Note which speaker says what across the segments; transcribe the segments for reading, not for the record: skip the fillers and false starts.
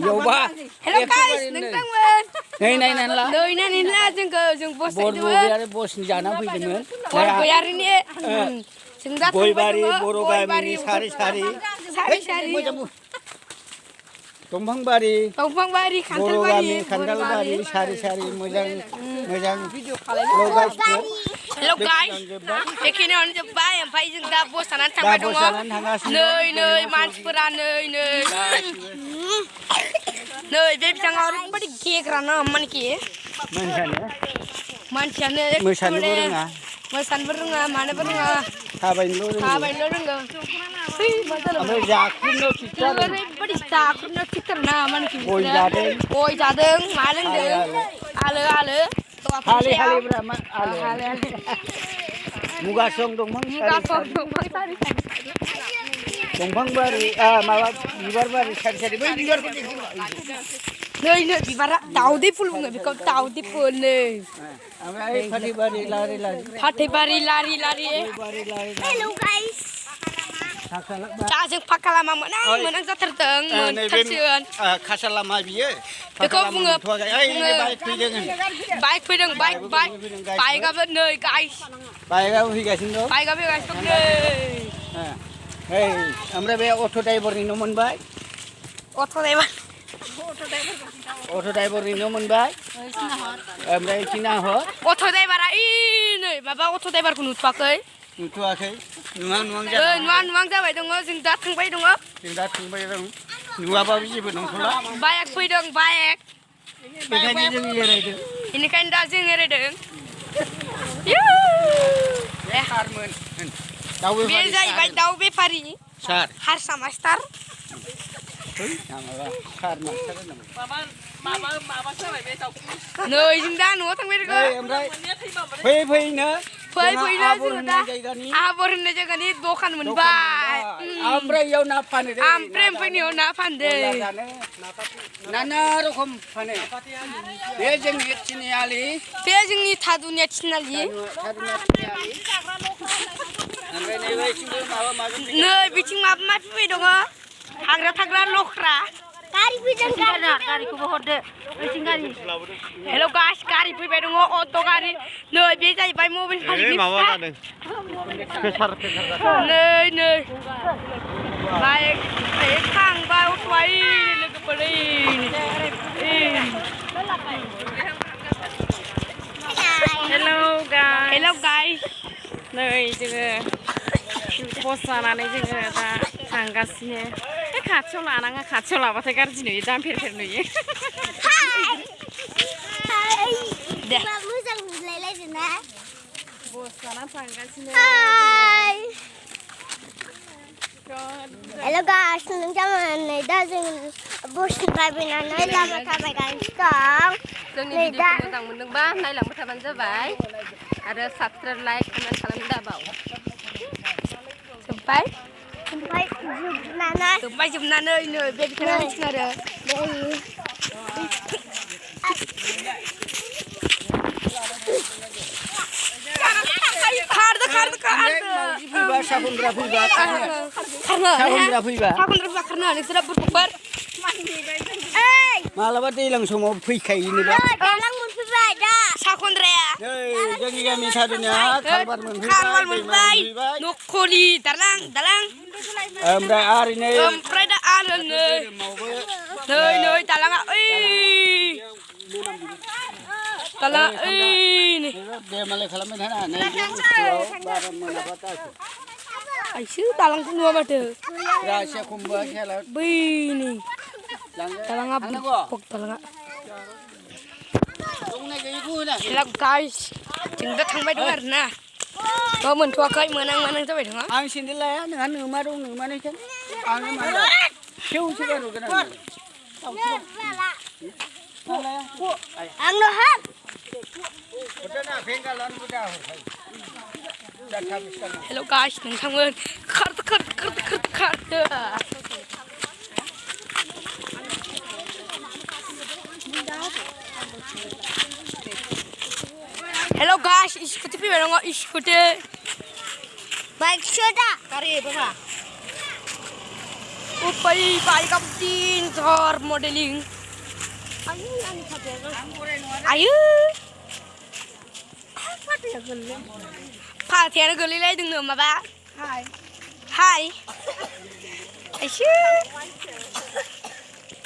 Speaker 1: Yoba.
Speaker 2: Hello guys, nâng lên.
Speaker 1: Này là.
Speaker 2: Nơi này là chúng bos
Speaker 1: Bor bor bos jana fैदोंमोन.
Speaker 2: Bor ini. Chúng ta
Speaker 1: गयबारि बर' गामिनि सारि सारि दंफांबारि
Speaker 2: Dongfangbaरि
Speaker 1: बर' गामि खान्थालबारि सारि सारि मोजां लगायसिगोन.
Speaker 2: Hello guys, बेखिनि अन जोब्बाय ओमफ्राय जों दा बस जानानै थांबाय दङ. नै मानसिफोरा नै बे बिथाङा ओरैबायदि गेग्राना मानखि मानसियानो
Speaker 1: मोसानोबो रोङा
Speaker 2: मानोबो रोङा थाबायनोल' रोंगौ
Speaker 1: ओमफ्राय जाख्रुबनो थिगथार
Speaker 2: ओरैबायदि जाख्रुबनो थिगथारना मानखि गय जादों मा लोंदों आलो
Speaker 1: हाले हालेब्रा मा हाले मुगासं दंफां दंफांबारि माबा बिबारबारि सारि सारि बै बिबारखौ
Speaker 2: नै बिबारा दाउदै फुल बुङो बेखौ दाउदै फुल नै
Speaker 1: ओमफ्राय फाथैबारि लारि लारि
Speaker 2: हेलौ गाइस दा जों फाक्का लामा मोनां जाथारदों मोनथारसिगोन
Speaker 1: खासा लामा बियो
Speaker 2: बेखौ बुङो बाइक फैदों बाइकआबो नै गाइस
Speaker 1: बाइकआबो फैगासिनो
Speaker 2: दं नै
Speaker 1: ओमफ्राय बे अट' ड्राइभारनि न' मोनबाय
Speaker 2: अट'
Speaker 1: ड्राइभारनि न' मोनबाय ओमफ्राय सिनाहर
Speaker 2: अट' ड्राइभारा नै माबा अट' ड्राइभारखौ नुथ'वाखै नुवां जाबाय दङ जों दा थांबाय दङ
Speaker 1: नुवाबाबो जेबो नंथ'ला
Speaker 2: बाइक फैदों बाइक
Speaker 1: बेनिखायनो
Speaker 2: दा जों एरायदों बे जाहैबाय दाउ बेफारि हारसा मास्टार नै जों दा न'आव थांबाय दङ
Speaker 1: फैनो
Speaker 2: जोङो दा आबर होननाय जायगानि दखान मोनबाय
Speaker 1: ओमफ्राय इयाव ना फानो
Speaker 2: ओमफ्राय फैनायाव ना फानदों
Speaker 1: नाना रखम फानो बे जोंनि थिनियालि
Speaker 2: बे जोंनि थादुनिया थिनालि नै बिथिं माबा मा फैबाय दङ हाग्रा थाग्रा लख्रा गारि फैदों गारिखौबो हरदो हेलौ गाइस गारि फैबाय दङ अट' गारि नै बे जाहैबाय मबाइल फालिनि नै बाइक थांबाय अट'आ लोगोफोर हेलौ गाइस
Speaker 3: नै जोङो बस जानानै जोङो दा थांगासिनो खाथियाव लानाङा खाथियाव लाबाथाय गाज्रि नुयो दामफेर नुयो
Speaker 2: दे मोजां नुलायलायदो ना
Speaker 3: बस जानानै थांगासिनो
Speaker 2: हेलौ गाइस नोंथांमोन नै दा जों बसनिफ्राय फैनानै लामा थाबायगासिनो दं जोंनि भिडिअखौ मोजां मोनदोंबा नायलांबाय थाबानो जाबाय आरो साबस्क्राइब लाइक कमेन्ट खालामनो दाबाव जोबनानै नै बे बिथाङा मिथिनो आरो खारदो
Speaker 1: साखुन्द्रा फैबा
Speaker 2: खारनो नोंसोरा बुरबुकफोर
Speaker 1: मालाबा दैज्लां समाव फैखायोनोबा
Speaker 2: मोनफैबाय दा साखुन्द्राया
Speaker 1: जोंनि गामि सादुनिया खालबार
Speaker 2: मोनफैबाय नखलि दालां
Speaker 1: ओमफ्राय आरो
Speaker 2: ओमफ्राय दा आरो नै दालाङा
Speaker 1: दे मालाय खालामबाय थाना
Speaker 2: आइसो दालांखौ नुवा माथो
Speaker 1: रासिया खमबा खेला
Speaker 2: बैनि दालाङा हेलौ गाइस जों दा थांबाय दं आरो ना मोनथ'वाखै मोनां जाबाय दङ
Speaker 1: आं सेन्देल लाया नोंहा नोमा दं नोमानैसो आंनो माला सेवसो गारहरगोन
Speaker 2: आंनो हाब हेलौ गाइस नोंथांमोन खारदो हेलौ गाइस स्कुटि फैबाय दङ स्कुटि बाइक सोदा गारि बाबा fayกับจีนสอร์โมเดลลิ่งอายุพาเทียนกันเลยดึงเนื้อมาบ้าไฮไอ้ชื่อ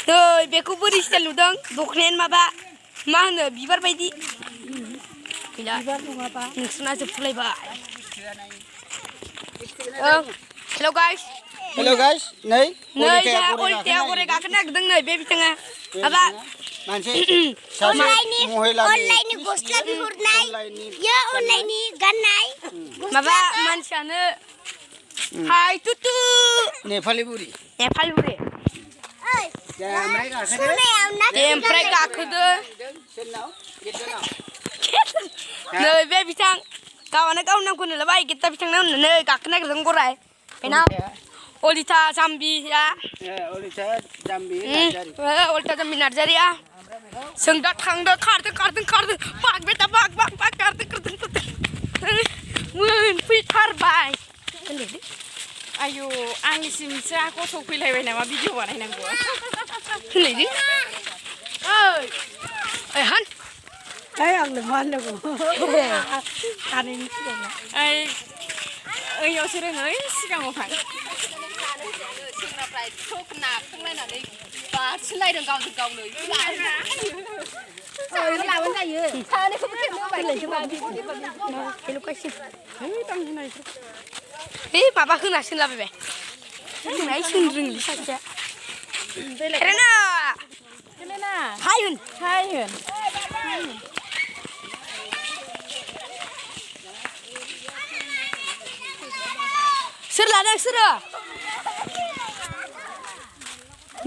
Speaker 2: เฮ้ยเบคูบุริสเตลูดังบุกเนนมาบ้ามาเนอบีบาร์ไปดิบีบาร์มาบ้านึกสนาจะพลายบ้าhello guys
Speaker 1: Nei.
Speaker 2: Nei, dah ultia korek aku nak deng nei baby tengah. Apa?
Speaker 1: Manse.
Speaker 4: Online ni gosla bihur nai. Ya online ni gan nai.
Speaker 2: Maba mansana. Hai tutu.
Speaker 1: Nepali buri.
Speaker 2: Nepal buri.
Speaker 4: Oi.
Speaker 1: Ya mereka kan.
Speaker 4: Sune amna.
Speaker 2: Mereka aku tu.
Speaker 1: Senau. Gitu nau.
Speaker 2: Nei baby tang. Kawan kau nak guna lebai kita bitang nei kak nak deng korai. Penau. Olita Jambi ya.
Speaker 1: Olita Jambi.
Speaker 2: Olita Jambi Narjari ya. Sengdak hangdak kartu. Pak beta pak kartu. Mun pitar bay.
Speaker 3: आयु आंनिसिमसो आख' सफैलायबाय नामा video बानायनांगौ
Speaker 2: Lady. Han.
Speaker 1: Ang naman ako. Kanin sila.
Speaker 3: ओइ ओइयावसो रोङो ओइ सिगाङाव थां
Speaker 2: सेंग्राफ्रा थोक नाखांलायनानै बारसिनलायदों गावजों गावनो लाबोन जायो सानैखौबो खेबनो होबाय है माबा होना सोनलाबायबाय होनाय सोन रोंलि सासेया रेना
Speaker 3: गेलेना
Speaker 2: हायन
Speaker 3: हायगोन
Speaker 2: सोर लादों सोरो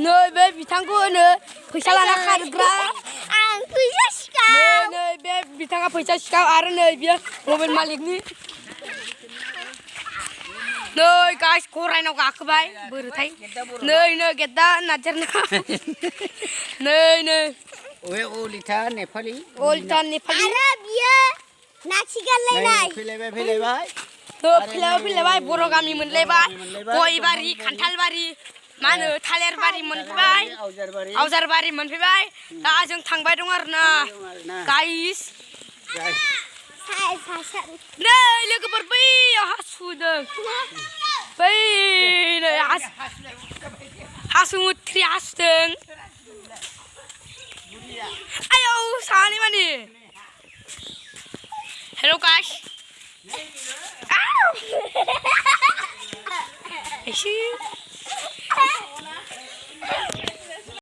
Speaker 2: नै बे बिथांखौ होनो फैसा लाना खारग्रा
Speaker 4: Ang fisa sikau.
Speaker 2: नै बे बिथाङा फैसा सिखाव आरो नै बियो मबाइल मालिकनि नै गाइस गरायनाव गाखोबाय बोरैथाय नै गेद्दा नारजारना नै
Speaker 1: Olita Nepali.
Speaker 2: Olita Nepali
Speaker 4: Arab ya. Naksikan lainai.
Speaker 1: Fैलायबाय.
Speaker 2: फैलायबाय बर' गामि मोनलायबाय गय बारि खान्थाल बारि मा होनो थालिर बारि मोनफैबाय आवजार बारि मोनफैबाय दा जों थांबाय दं आरोना गाइस नै लोगोफोर बैयाव हासुदों बै नै हासुमुथ्रि हासुदों आयौ सानै मानि हेल' गाइस Ow!